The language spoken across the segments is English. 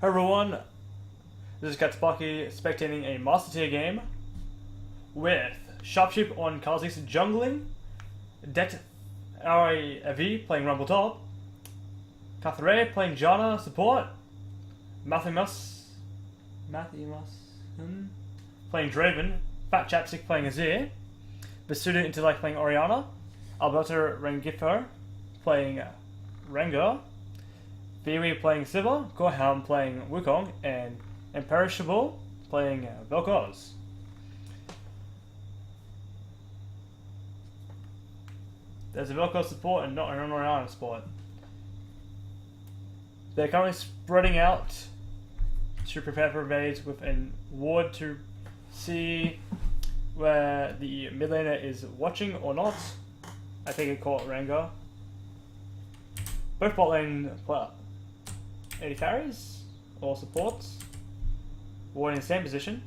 Hey everyone, this is Katsprky spectating a Master Tier game with Sharpshoot on Kha'Zix jungling, Det RAV playing Rumble top, Kathray playing Janna support, Mathimus playing Draven, Fat Chapstick playing Azir, Basuda Intellect playing Orianna, Alberto Rengifo playing Rengar, Biwi playing Sivir, Gorehound playing Wukong, and Imperishable playing Vel'Koz. There's a Vel'Koz support and not an Orianna support. They're currently spreading out to prepare for invades with a ward to see where the mid laner is watching or not. I think it caught Rengar. Both bot lane 80 carries or supports. Ward in the same position.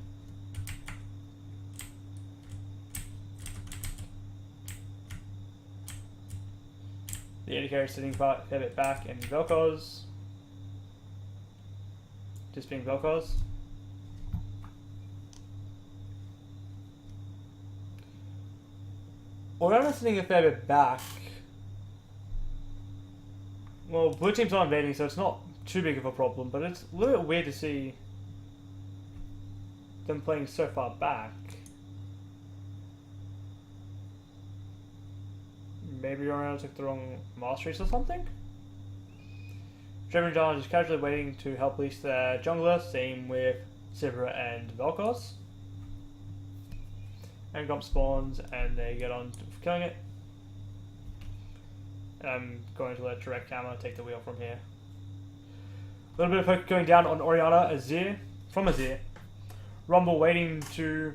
The 80 carry sitting a bit back in Vel'Koz. Just being Vel'Koz. Orianna sitting a fair bit back. Well, blue team's not invading, so it's not too big of a problem, but it's a little bit weird to see them playing so far back. Maybe Orianna took the wrong masteries or something? Draven and Janna just casually waiting to help leash their jungler, same with Sivir and Vel'Koz. And Grump spawns and they get on to killing it. And I'm going to let direct camera take the wheel from here. A little bit of poke going down on Orianna, from Azir. Rumble waiting to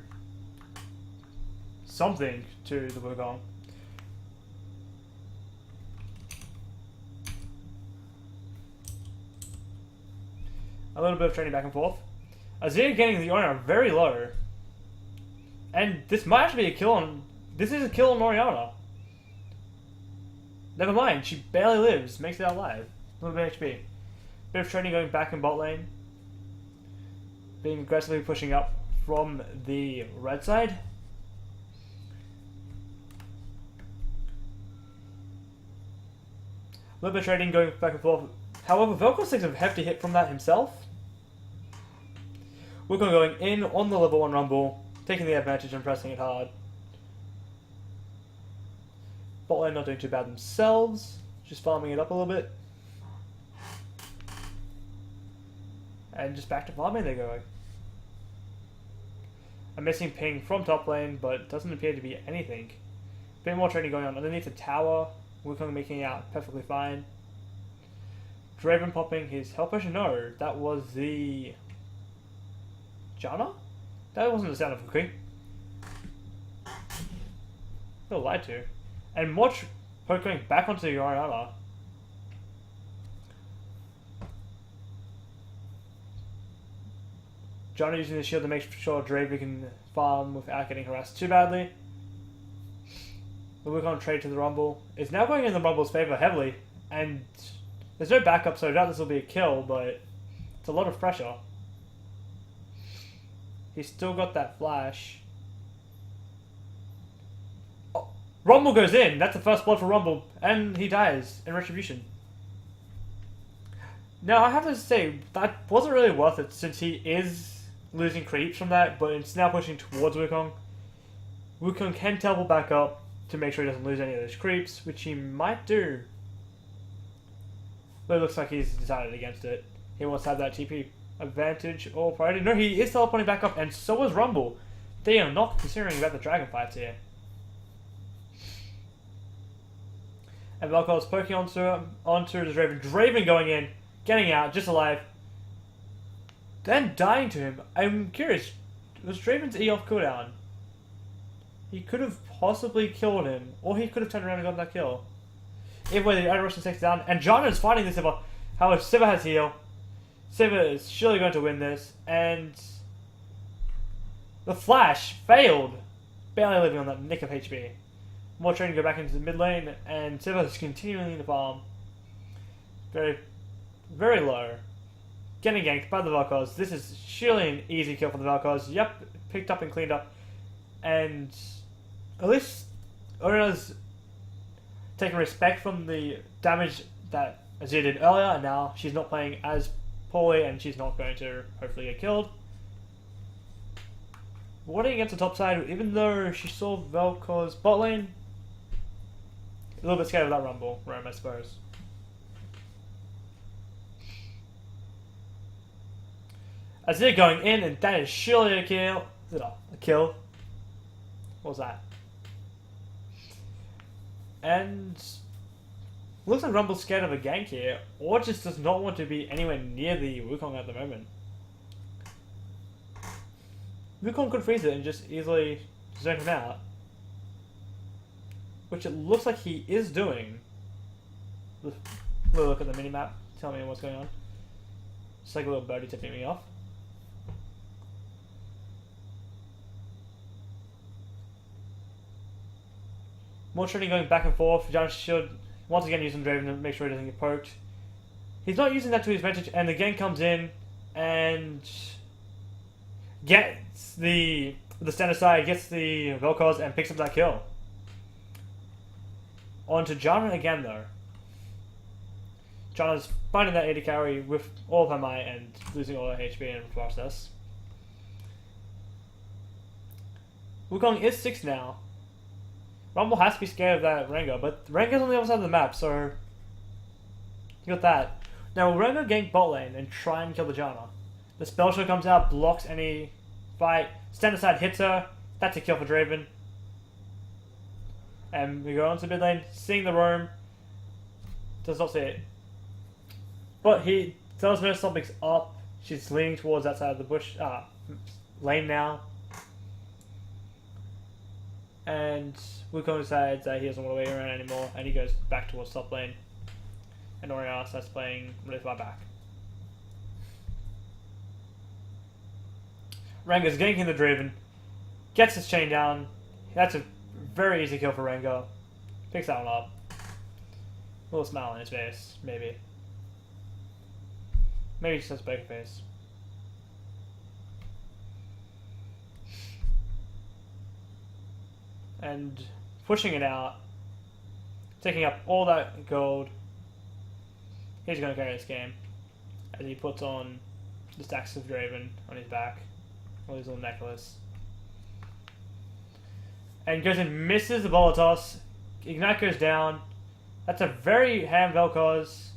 something to the Wukong. A little bit of trading back and forth. Azir getting the Orianna very low. And this might actually be a kill on... This is a kill on Orianna. Never mind, she barely lives, makes it out alive. A little bit of HP. Bit of trading going back in bot lane. Being aggressively pushing up from the red side. A little bit of trading going back and forth. However, Vel'Koz takes a hefty hit from that himself. We're going in on the level 1 Rumble, taking the advantage and pressing it hard. Bot lane not doing too bad themselves, just farming it up a little bit. And just back to farming they're going. A missing ping from top lane, but doesn't appear to be anything. A bit more trading going on underneath the tower. Wukong making it out perfectly fine. Draven popping his health potion. No, that was the... Janna? That wasn't the sound of a creep. Feel lied to. And more poke going back onto the Orianna. Janna using the shield to make sure Draven can farm without getting harassed too badly. The Wukong trade to the Rumble is now going in the Rumble's favour heavily, and there's no backup, so I doubt this will be a kill, but it's a lot of pressure. He's still got that flash. Oh, Rumble goes in. That's the first blood for Rumble, and he dies in retribution. Now, I have to say, that wasn't really worth it since he is losing creeps from that, but it's now pushing towards Wukong. Wukong can teleport back up to make sure he doesn't lose any of those creeps, which he might do. But it looks like he's decided against it. He wants to have that TP advantage or priority. No, he is teleporting back up, and so is Rumble. They are not considering about the dragon fights here. And Vel'Koz poking onto the Draven. Draven going in, getting out, just alive. Then dying to him. I'm curious, was Draven's E off cooldown? He could have possibly killed him, or he could have turned around and got that kill. Either way, the Russian takes down, and Janna is fighting this Sivir. However, Sivir has heal. Sivir is surely going to win this, and the flash failed. Barely living on that nick of HP. More trading go back into the mid lane, and Sivir is continuing to farm. Very, very low. getting ganked by the Vel'Koz. This is surely an easy kill for the Vel'Koz. Yep, picked up and cleaned up. And at least Oriana's taking respect from the damage that Azir did earlier, and now she's not playing as poorly and she's not going to hopefully get killed. Warding against the top side, even though she saw Vel'Koz bot lane, a little bit scared of that rumble roam, I suppose. Azir going in, and that is surely a kill. A kill. What was that? And looks like Rumble's scared of a gank here, or just does not want to be anywhere near the Wukong at the moment. Wukong could freeze it and just easily zone him out, which it looks like he is doing. We'll look at the minimap, tell me what's going on. Just like a little birdie tipping me off. More trading going back and forth. Janus should once again use Draven to make sure he doesn't get poked. He's not using that to his advantage, and the gank comes in and gets the standard side, gets the Vel'Koz, and picks up that kill. On to Janna again though. Janna's finding that 80 carry with all of her might and losing all her HP in the process. Wukong is 6 now. Rumble has to be scared of that Rengar, but Rengar's on the other side of the map, so you got that. Now will Rengar gank bot lane and try and kill the Janna. The spell shot comes out, blocks any fight. Standard side hits her. That's a kill for Draven. And we go on to mid lane, seeing the roam. Does not see it. But he does know something's up. She's leaning towards that side of the bush lane now. And Wukong decides that he doesn't want to wait around anymore, and he goes back towards top lane. And Oriana starts playing really far back. Rengar's ganking the Draven, gets his chain down. That's a very easy kill for Rengar. Picks that one up. A little smile on his face, maybe. Maybe he just has a poker face. And pushing it out, taking up all that gold. He's going to carry this game as he puts on the stacks of Draven on his back, on his little necklace. And goes and misses the Volatos. Ignite goes down. That's a very ham Vel'Koz.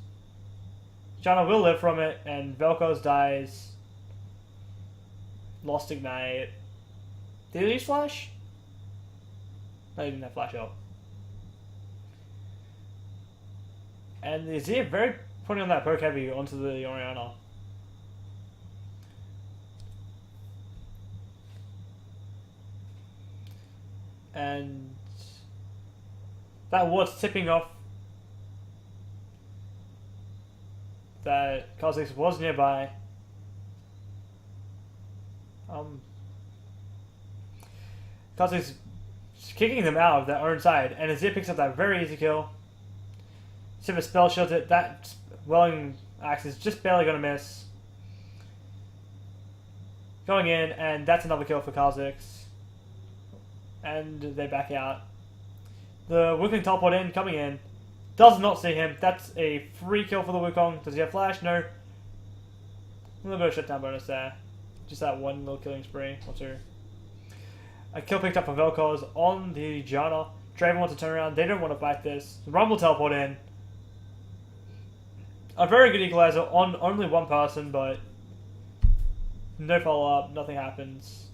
Janna will live from it, and Vel'Koz dies. Lost Ignite. Did he use Flash? No, he didn't have Flash out. And is he very putting on that poke heavy onto the Oriana? And that ward's tipping off that Kha'Zix was nearby. Kha'Zix kicking them out of their own side, and Azir picks up that very easy kill. Sivir spell shields it. That Welling axe is just barely going to miss. Going in, and that's another kill for Kha'Zix. And they back out. The Wukong teleport in, coming in. Does not see him. That's a free kill for the Wukong. Does he have flash? No. A little bit of shutdown bonus there. Just that one little killing spree or two. A kill picked up for Vel'Koz on the Janna. Draven wants to turn around. They don't want to fight this. Rumble teleport in. A very good equalizer on only one person, but no follow-up. Nothing happens.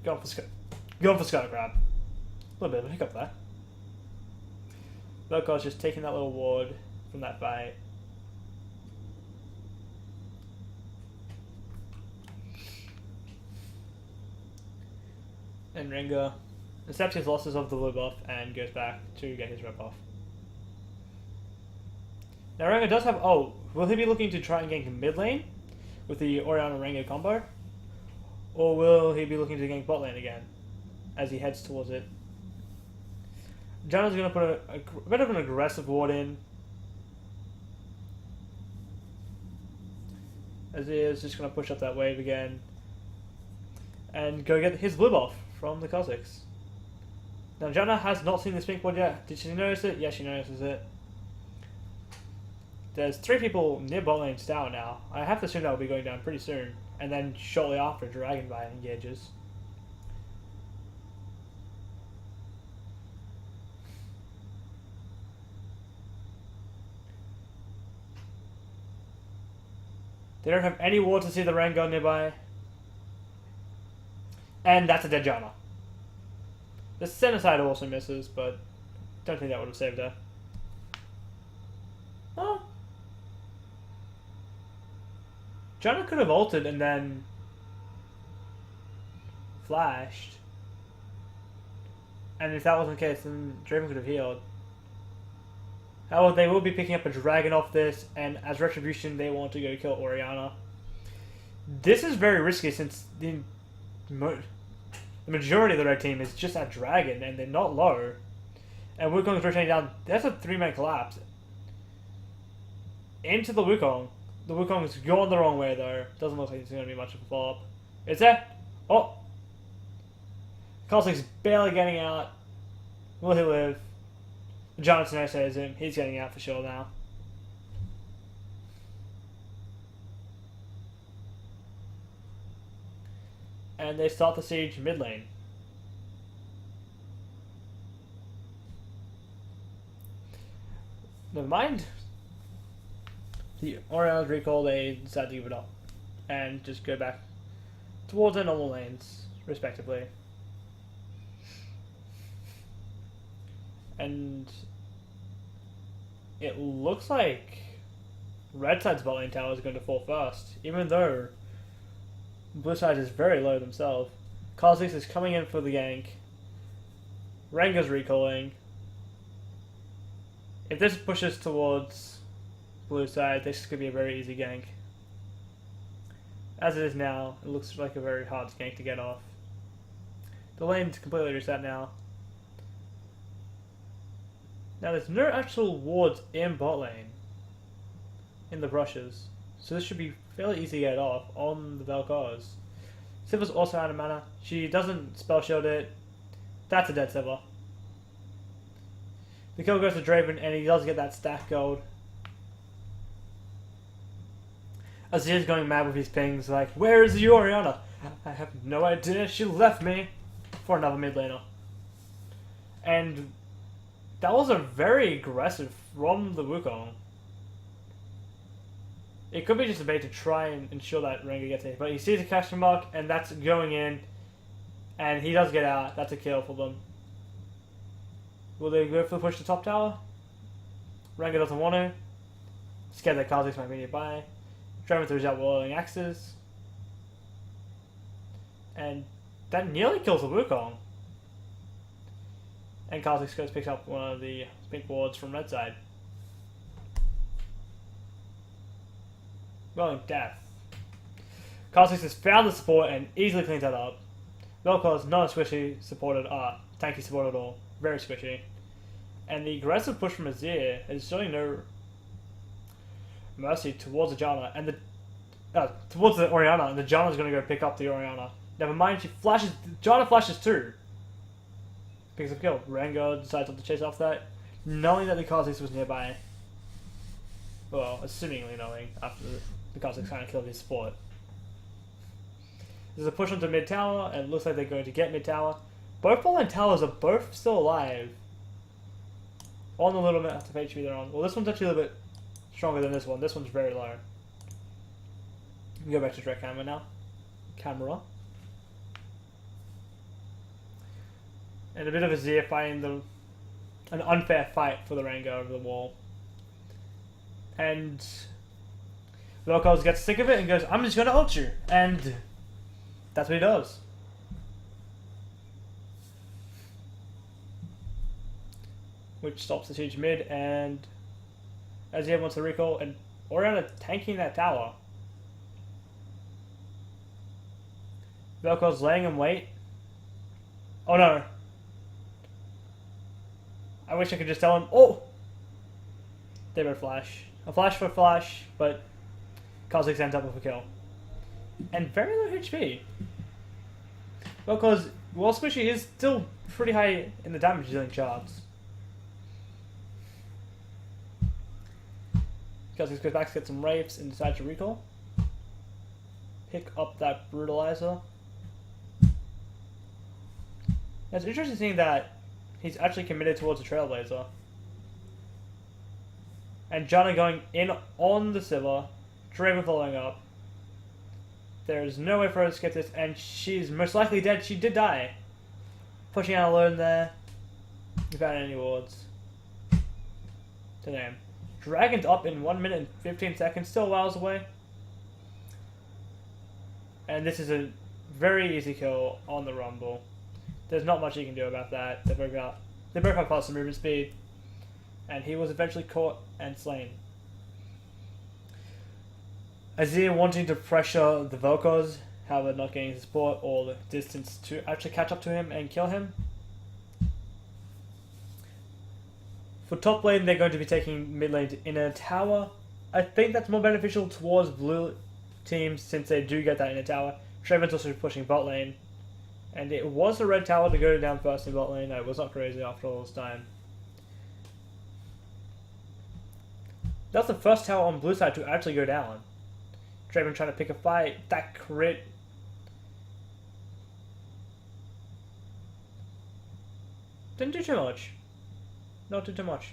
Going for Skycrab. A little bit of a hiccup there. Vel'Koz just taking that little ward from that fight. And Rengar accepts his losses of the blue buff and goes back to get his red buff. Now Rengar does have... Oh, will he be looking to try and gank mid lane with the Oriana-Rengar combo? Or will he be looking to gank bot lane again as he heads towards it? Janna's going to put a bit of an aggressive ward in. Azir is just going to push up that wave again and go get his blue buff from the Kha'Zix. Now Janna has not seen this pink ward yet. Did she notice it? Yeah, she notices it. There's 3 people near bot lane tower now. I have to assume that will be going down pretty soon. And then shortly after, Dragon Bite engages. They don't have any ward to see the Rengar nearby. And that's a dead Janna. The center side also misses, but don't think that would have saved her. Oh. Janna could have ulted and then flashed. And if that wasn't the case, then Draven could have healed. However, they will be picking up a dragon off this, and as retribution, they want to go kill Orianna. This is very risky since the majority of the red team is just at dragon, and they're not low. And Wukong's rotating down. That's a 3-man collapse. Into the Wukong. The Wukong's going the wrong way though. Doesn't look like it's going to be much of a follow-up. Is there? Oh! Kha'Zix's barely getting out. Will he live? Jonathan says him. He's getting out for sure now. And they start the siege mid lane. Never mind. The Orianna's recall, they decide to give it up and just go back towards their normal lanes, respectively. And it looks like red side's bot lane tower is going to fall first, even though blue side is very low themselves. Kha'Zix is coming in for the gank. Rengar's recalling. If this pushes towards blue side, this could be a very easy gank. As it is now, it looks like a very hard gank to get off. The lane's completely reset now. Now there's no actual wards in bot lane, in the brushes, so this should be fairly easy to get off on the Vel'Koz. Siv's also out of mana. She doesn't spell shield it. That's a dead Siva. The kill goes to Draven, and he does get that stack gold. Azir's going mad with his pings, like, where is the Orianna? I have no idea, she left me for another mid laner. And that was a very aggressive from the Wukong. It could be just a bait to try and ensure that Rengar gets hit, but he sees a question mark, and that's going in, and he does get out. That's a kill for them. Will they go for the push to top tower? Rengar doesn't want to. Scared that Kha'Zix might be nearby. Draven throws out whirling axes. And that nearly kills the Wukong. And Kha'Zix goes picks up one of the pink wards from red side. Rolling death. Kha'Zix has found the support and easily cleans that up. Vel'Koz not a squishy supported, tanky support at all. Very squishy. And the aggressive push from Azir is showing no mercy towards the Janna and towards the Orianna, and the Janna's going to go pick up the Orianna. Never mind, she flashes. Janna flashes too. Picks up kill. Rengar decides not to chase off that, knowing that the Kha'Zix was nearby. Well, assumingly knowing after the Kha'Zix kind of killed his support. There's a push onto mid tower, and it looks like they're going to get mid tower. Both bot lane towers are both still alive. On the little bit of HP they're on. Well, this one's actually a little bit stronger than this one. This one's very low. We can go back to direct camera now. Camera. And a bit of Azir fighting an unfair fight for the Rengar over the wall. And Vel'Koz gets sick of it and goes, I'm just going to ult you. And that's what he does. Which stops the siege mid, and Azir wants to recall, and Orianna tanking that tower. Vel'Koz's laying him wait. Oh no. I wish I could just tell him, oh! They would flash. A flash for flash, but Kha'Zix ends up with a kill. And very low HP. Well, because Squishy is still pretty high in the damage dealing charts. Kha'Zix goes back to get some Wraiths and decides to recall. Pick up that Brutalizer. It's interesting seeing that he's actually committed towards a Trailblazer. And Janna going in on the Sivir. Draven following up. There's no way for her to skip this, and she's most likely dead. She did die. Pushing out alone there. Without any wards. Damn. Dragon's up in 1 minute and 15 seconds. Still miles away. And this is a very easy kill on the Rumble. There's not much you can do about that. They both have faster movement speed. And he was eventually caught and slain. Azir wanting to pressure the Vel'Koz, however not getting the support or the distance to actually catch up to him and kill him. For top lane, they're going to be taking mid lane in a tower. I think that's more beneficial towards blue teams since they do get that in a tower. Draven's also pushing bot lane. And it was a red tower to go down first in bot lane. I was not crazy after all this time. That was the first tower on blue side to actually go down. Draven trying to pick a fight. That crit. Didn't do too much. Not do too much.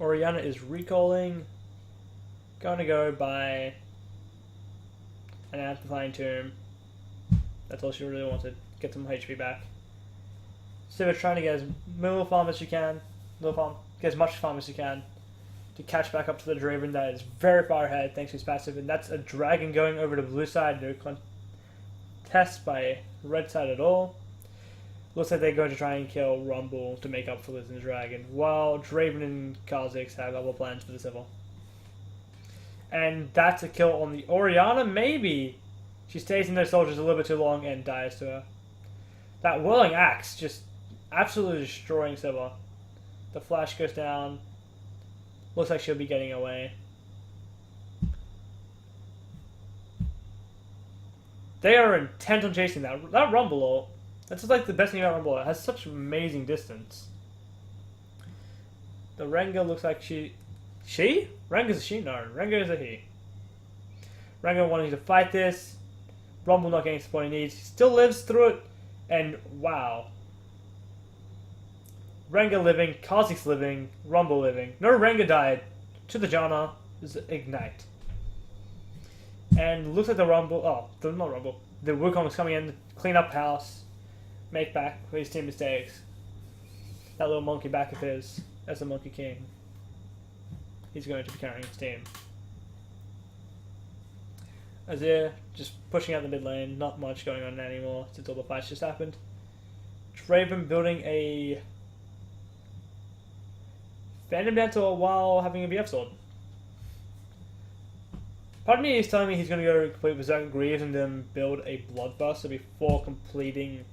Orianna is recalling. Going to go by an Amplifying Tomb. That's all she really wanted. Get some HP back. Sivir trying to get as little farm as she can. Get as much farm as she can. To catch back up to the Draven that is very far ahead thanks to his passive. And that's a dragon going over to blue side. No contest by red side at all. Looks like they're going to try and kill Rumble to make up for losing the dragon. While Draven and Kha'Zix have other plans for the Sivir. And that's a kill on the Orianna, maybe. She stays in those soldiers a little bit too long and dies to her. That Whirling Axe just absolutely destroying Sivir. The flash goes down. Looks like she'll be getting away. They are intent on chasing that. That Rumble ult. That's just like the best thing about Rumble. It has such amazing distance. The Rengar looks like she? Rengar's a she? No, Rengar is a he. Rengar wanting to fight this. Rumble not getting the support he needs. He still lives through it. And wow. Rengar living, Kha'Zix living, Rumble living. No Rengar died. To the Janna is Ignite. And looks like the Rumble, not Rumble. The Wukong is coming in, clean up house, make back for his team mistakes. That little monkey back of his, as the Monkey King. He's going to be carrying his team. Azir just pushing out the mid lane, not much going on anymore since all the fights just happened. Draven building a Phantom Dancer while having a BF sword. Part of me is telling me he's going to go complete Berserker Greaves and then build a Bloodbuster before completing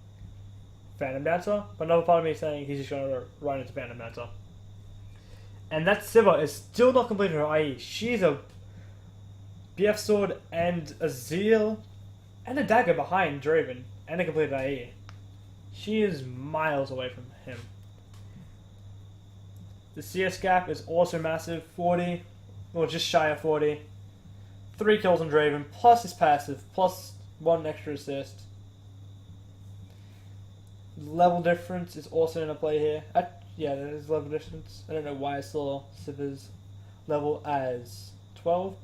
Phantom Dancer. But another part of me is saying he's just going to run into Phantom Dancer. And that Sivir is still not completed her IE. She's a BF sword and a Zeal and a dagger behind Draven and a completed IE. She is miles away from him. The CS gap is also massive, 40, or just shy of 40. 3 kills on Draven, plus his passive, plus 1 extra assist. Level difference is also in a play here. Yeah, there is level difference. I don't know why I saw Sivir's level as 12.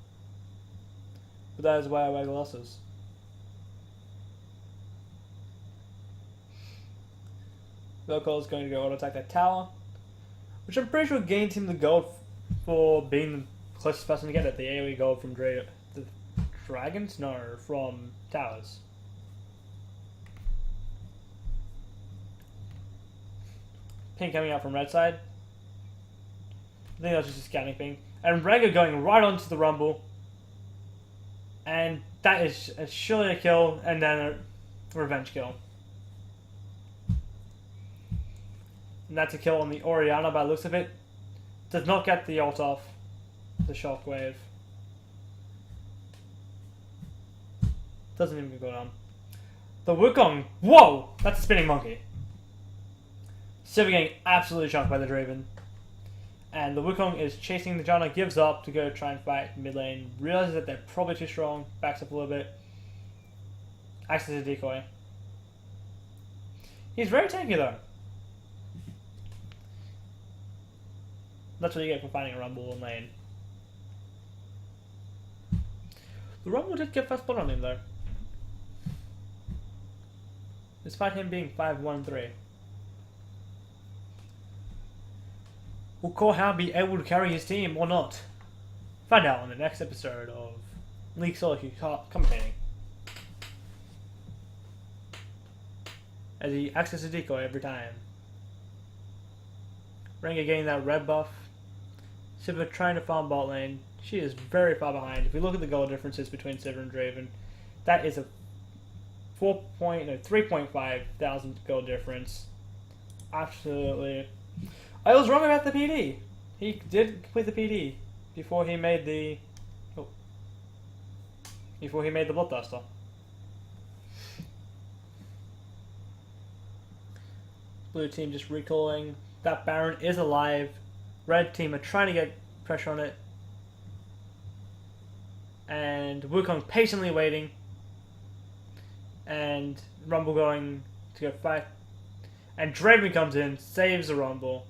But that is why I wear glasses. Vel'Koz is going to go auto attack that tower. Which I'm pretty sure gained him the gold for being the closest person to get it. The AoE gold from the dragons? No, from towers. Ping coming out from red side. I think that was just a scanning ping. And Rengar going right onto the Rumble. And that is surely a kill, and then a revenge kill. And that's a kill on the Orianna by the looks of it. Does not get the ult off. The shockwave. Doesn't even go down. The Wukong. Whoa! That's a spinning monkey. Sivir getting absolutely shocked by the Draven. And the Wukong is chasing the Janna, gives up to go try and fight mid lane. Realizes that they're probably too strong. Backs up a little bit. Acts as a decoy. He's very tanky though. That's what you get for finding a Rumble in lane. The Rumble did get first blood on him though. Despite him being 5-1-3. Will Korhound be able to carry his team or not? Find out on the next episode of League Solitude commentating. As he acts as a decoy every time. Rengar getting that red buff. Sivir trying to farm bot lane. She is very far behind. If we look at the goal differences between Sivir and Draven, that is a 3.5 thousand goal difference. Absolutely. I was wrong about the PD. He did complete the PD before he made the Bloodthirster. Blue team just recalling. That Baron is alive. Red team are trying to get pressure on it. And Wukong patiently waiting. And Rumble going to go fight. And Draven comes in, saves the Rumble.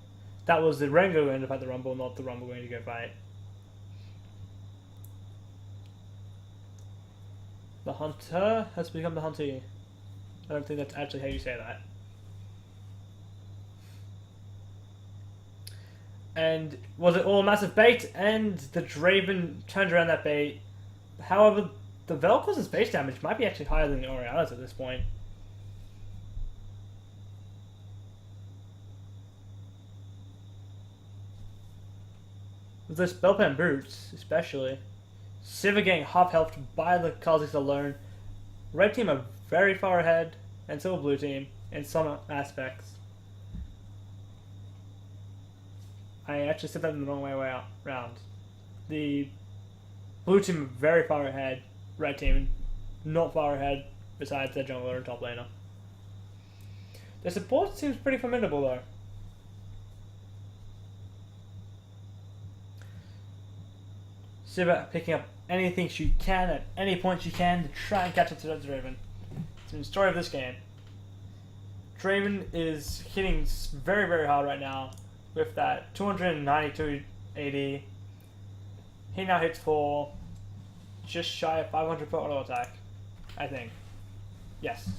That was the Rengar going to fight the Rumble, not the Rumble going to go fight. The Hunter has become the Huntee. I don't think that's actually how you say that. And was it all a massive bait? And the Draven turns around that bait. However, the Vel'Koz's base damage might be actually higher than the Orianna's at this point. With the Spellpan boots, especially. Sivir getting half health by the Kha'Zix alone. Red team are very far ahead, and so will blue team, in some aspects. I actually said that in the wrong way around. The blue team are very far ahead, red team not far ahead, besides their jungler and top laner. Their support seems pretty formidable though. Sivir picking up anything she can at any point she can to try and catch up to that Draven. It's been the story of this game. Draven is hitting very, very hard right now with that 292 AD. He now hits for just shy of 500 per auto attack, I think. Yes.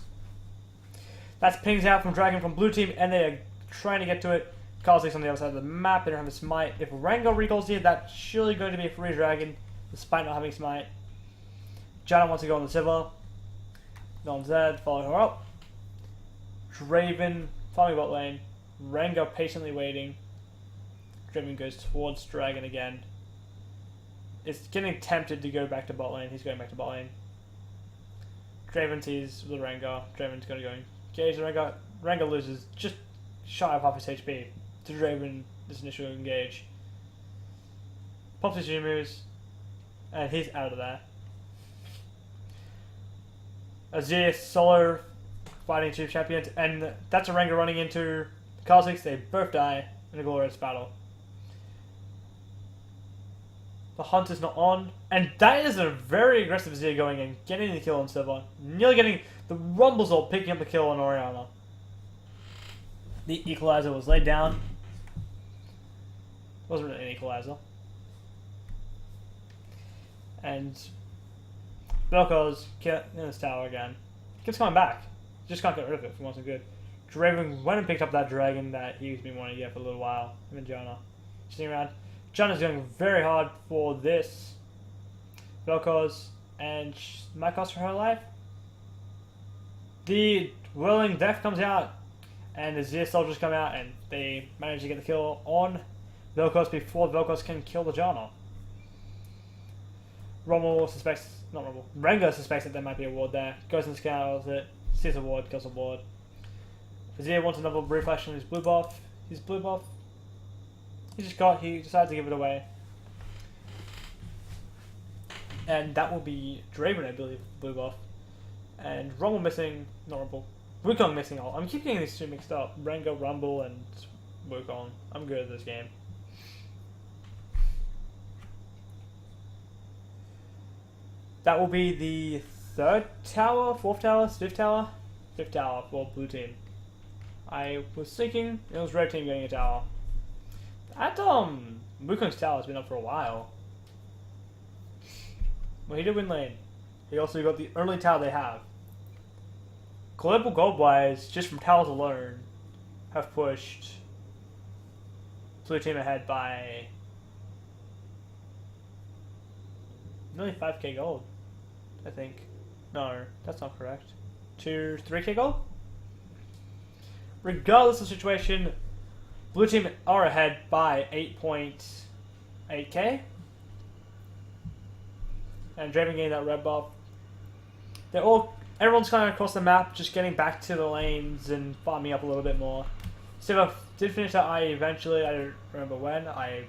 That's pings out from Dragon from blue team, and they are trying to get to it. Kha'Zix on the other side of the map. They don't have a smite. If Rengar recalls here, that's surely going to be a free dragon, despite not having smite. Janna wants to go on the Sivir. No one's there. Follow her up. Draven farming bot lane. Rengar patiently waiting. Draven goes towards Dragon again. It's getting tempted to go back to bot lane. He's going back to bot lane. Draven sees the Rengar. Draven's going to go engage the Rengar. Rengar loses just shy of half his HP to Draven this initial engage. Pops his moves, and he's out of there. Azir solo fighting Chief Champions, and that's a Rengar running into Kha'Zix. They both die in a glorious battle. The hunt is not on, and that is a very aggressive Azir going in, getting the kill on Sivir, nearly getting the Rumble Zol picking up the kill on Orianna. The equalizer was laid down. Wasn't really an equalizer. And Vel'Koz in this tower again. Keeps coming back. Just can't get rid of it for once and good. Draven went and picked up that dragon that he's been wanting to get for a little while. Him and Janna. Sitting around. Janna's going very hard for this. Vel'Koz, and might cost her life. The Whirling Death comes out, and the Azir soldiers come out, and they manage to get the kill on Vel'Koz before Vel'Koz can kill the Janna. Rengar suspects that there might be a ward there. Goes and scouts it, sees a ward, kills a ward. Azir wants another refresh on his blue buff. his blue buff. He decided to give it away. And that will be Draven, I believe, blue buff. And Rumble missing, not Rumble. Wukong missing all. I'm keeping these two mixed up. Rengo, Rumble, and Wukong. I'm good at this game. That will be the third tower, fourth tower, fifth tower? Fifth tower for blue team. I was thinking it was red team getting a tower. That Wukong's tower has been up for a while. Well, he did win lane. He also got the only tower they have. Global gold wise, just from towers alone, have pushed blue team ahead by nearly 5k gold, I think. No, that's not correct. 3k gold? Regardless of the situation, blue team are ahead by 8.8k. And Draven getting that red buff. Everyone's kind of across the map, just getting back to the lanes and farming up a little bit more. Siva did finish that eye eventually. I don't remember when. I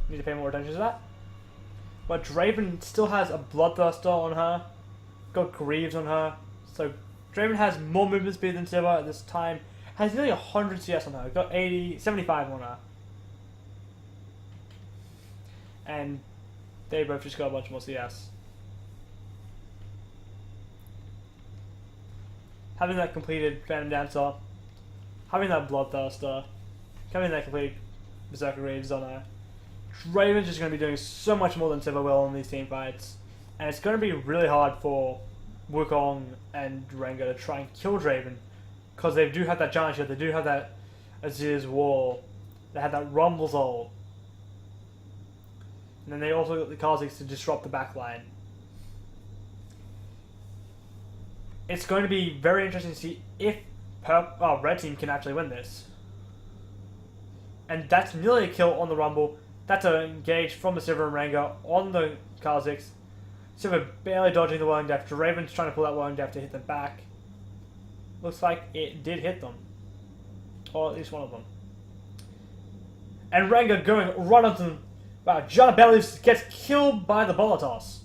need to pay more attention to that. But Draven still has a Bloodthirster on her. Got Greaves on her. So Draven has more movement speed than Siva at this time. Has nearly 100 CS on her. Got 75 on her. And they both just got a bunch more CS. Having that completed Phantom Dancer, having that Bloodthirster, having that completed Berserker Greaves on her, Draven's just going to be doing so much more than Siva will in these team fights. And it's going to be really hard for Wukong and Rengar to try and kill Draven. Because they do have that Giant Shield, they do have that Azir's Wall, they have that Rumble's ult. And then they also got the Kha'Zix to disrupt the backline. It's going to be very interesting to see if Red Team can actually win this. And that's nearly a kill on the Rumble. That's an engage from the Sivir and Rengar on the Kha'Zix. Sivir barely dodging the Whirling Death. Draven's trying to pull that Whirling Death to hit them back. Looks like it did hit them. Or at least one of them. And Rengar going right onto them. Wow, Janna barely gets killed by the Bolotos.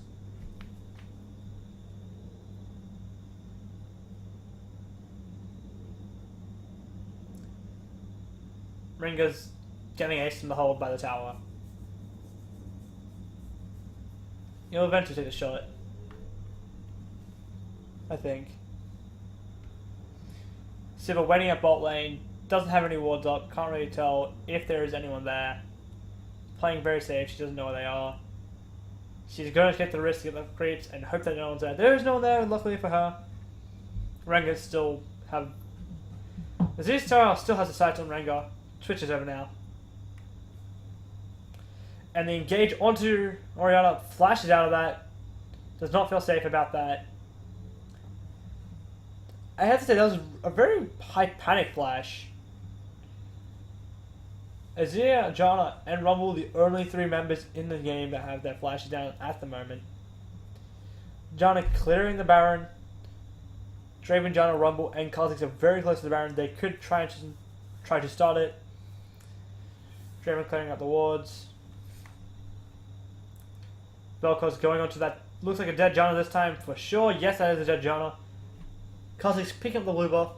Rengar's getting aced in the hole by the tower. He'll eventually take the shot. I think. Siva waiting at bot lane, doesn't have any wards up, can't really tell if there is anyone there. Playing very safe, she doesn't know where they are. She's going to take the risk to get the creeps and hope that no one's there. There is no one there, luckily for her. Rengar still have... Azir's tower still has a sight on Rengar. Switches over now. And the engage onto Orianna, flashes out of that. Does not feel safe about that. I have to say, that was a very high panic flash. Azir, Janna, and Rumble, the only three members in the game that have their flashes down at the moment. Janna clearing the Baron. Draven, Janna, Rumble, and Kha'Zix are very close to the Baron. They could try to start it. Draven clearing out the wards. Vel'Koz going onto that. Looks like a dead Janna this time for sure. Yes, that is a dead Janna. Kha'Zix picking up the blue buff.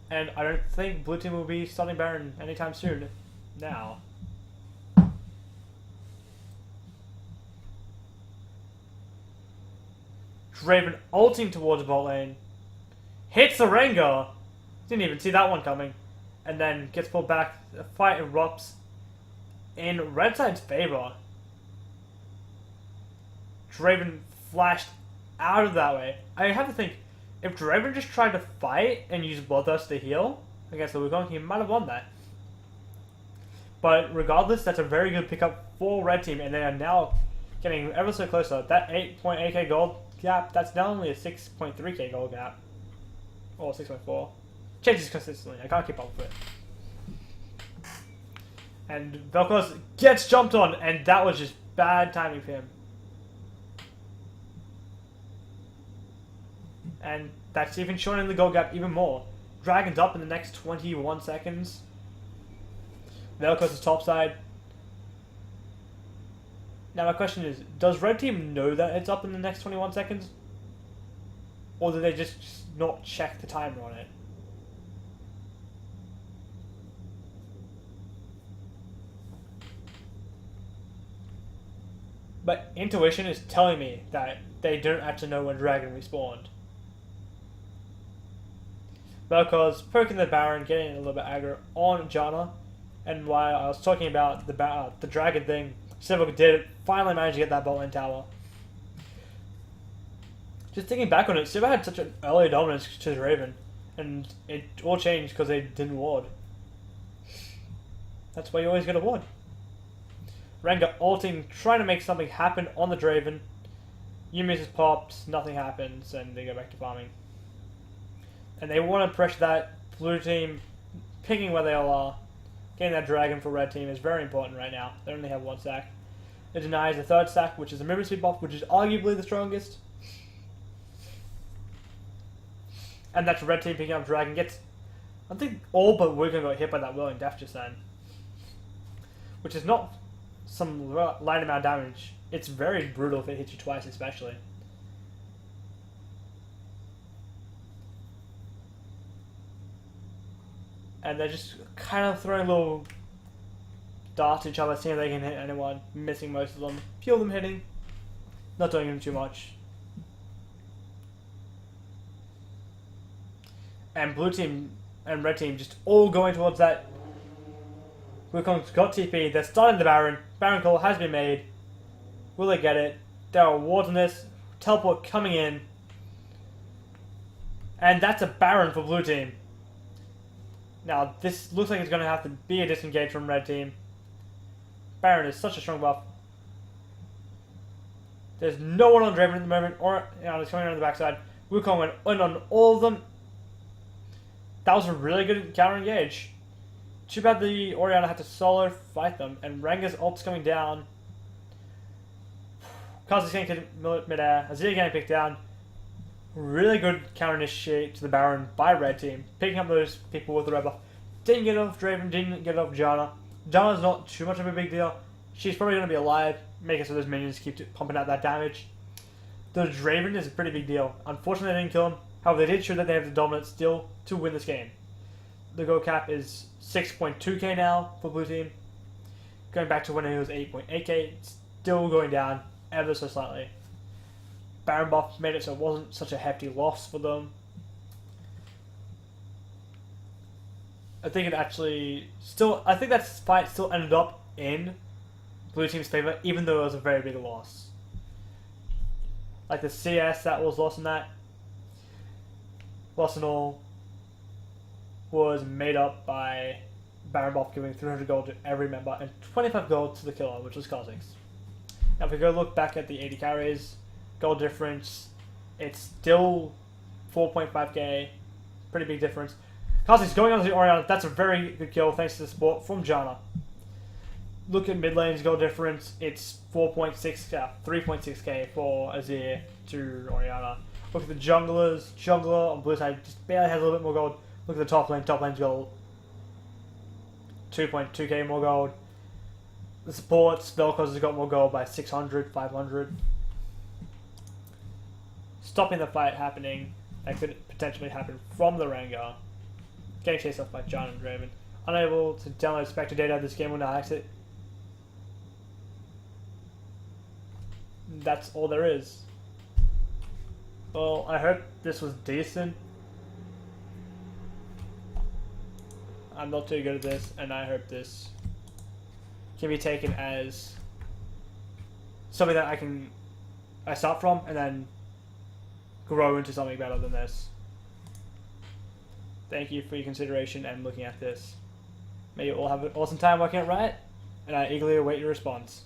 And I don't think blue team will be starting Baron anytime soon. Now. Draven ulting towards bot lane. Hits the Rengar. Didn't even see that one coming. And then gets pulled back. The fight erupts in red side's favor. Draven flashed out of that way. I have to think, if Draven just tried to fight and use Bloodthirst to heal against the Wukong, he might have won that. But regardless, that's a very good pickup for Red Team, and they are now getting ever so closer. That 8.8k gold gap, that's now only a 6.3k gold gap. Or 6.4. Changes consistently, I can't keep up with it. And Vel'Koz gets jumped on, and that was just bad timing for him. And that's even shortening the gold gap even more. Dragon's up in the next 21 seconds. Vel'Koz is topside. Now my question is, does red team know that it's up in the next 21 seconds? Or do they just not check the timer on it? But intuition is telling me that they don't actually know when Dragon respawned. Vel'Koz poking the Baron, getting a little bit aggro on Janna. And while I was talking about the Dragon thing, Silver did finally manage to get that bot lane tower. Just thinking back on it, Silver had such an early dominance to the Raven, and it all changed because they didn't ward. That's why you always get a ward. Rengar ulting, trying to make something happen on the Draven. Yumi's is popped, nothing happens, and they go back to farming. And they want to pressure that blue team, picking where they all are. Getting that dragon for red team is very important right now. They only have one stack. It denies the third stack, which is a movement speed buff, which is arguably the strongest. And that's red team picking up dragon. Gets, I think all but Wukong got hit by that Whirling Death just then. Which is not some light amount of damage. It's very brutal if it hits you twice especially. And they're just kind of throwing little darts at each other, seeing if they can hit anyone, missing most of them. Few of them hitting, not doing them too much. And blue team and red team just all going towards that. Wukong's got TP, they're starting the Baron. Baron call has been made. Will they get it? There are wards on this. Teleport coming in. And that's a Baron for blue team. Now, this looks like it's going to have to be a disengage from red team. Baron is such a strong buff. There's no one on Draven at the moment, or it's coming around the backside. Wukong went in on all of them. That was a really good counter engage. Too bad the Orianna had to solo fight them, and Rengar's ult's coming down. Kazi's getting hit mid-air, Azir getting picked down. Really good counter initiate to the Baron by red team, picking up those people with the red buff. Didn't get off Draven, didn't get off Janna. Janna's not too much of a big deal. She's probably going to be alive, make it so those minions keep pumping out that damage. The Draven is a pretty big deal. Unfortunately, they didn't kill him. However, they did show that they have the dominance still to win this game. The goal cap is 6.2k now for blue team. Going back to when it was 8.8k, it's still going down ever so slightly. Baron buff made it so it wasn't such a hefty loss for them. I think it actually I think that fight still ended up in blue team's favor, even though it was a very big loss. Like the CS that was lost in that, loss and all, was made up by Baron buff giving 300 gold to every member and 25 gold to the killer, which was Kha'Zix. Now if we go look back at the 80 carries, gold difference, it's still 4.5k, pretty big difference. Kha'Zix going on to the Orianna, that's a very good kill thanks to the support from Janna. Look at mid lane's gold difference, it's 3.6k for Azir to Orianna. Look at the jungler on blue side, just barely has a little bit more gold. Look at the top lane's gold, 2.2k more gold. The supports, Vel'Koz has got more gold by 600, 500. Stopping the fight happening that could potentially happen from the Rengar. Getting chased off by John and Draven. Unable to download Spectre data, this game will not exit. That's all there is. Well, I hope this was decent. I'm not too good at this, and I hope this can be taken as something that I start from and then grow into something better than this. Thank you for your consideration and looking at this. May you all have an awesome time working at Riot, and I eagerly await your response.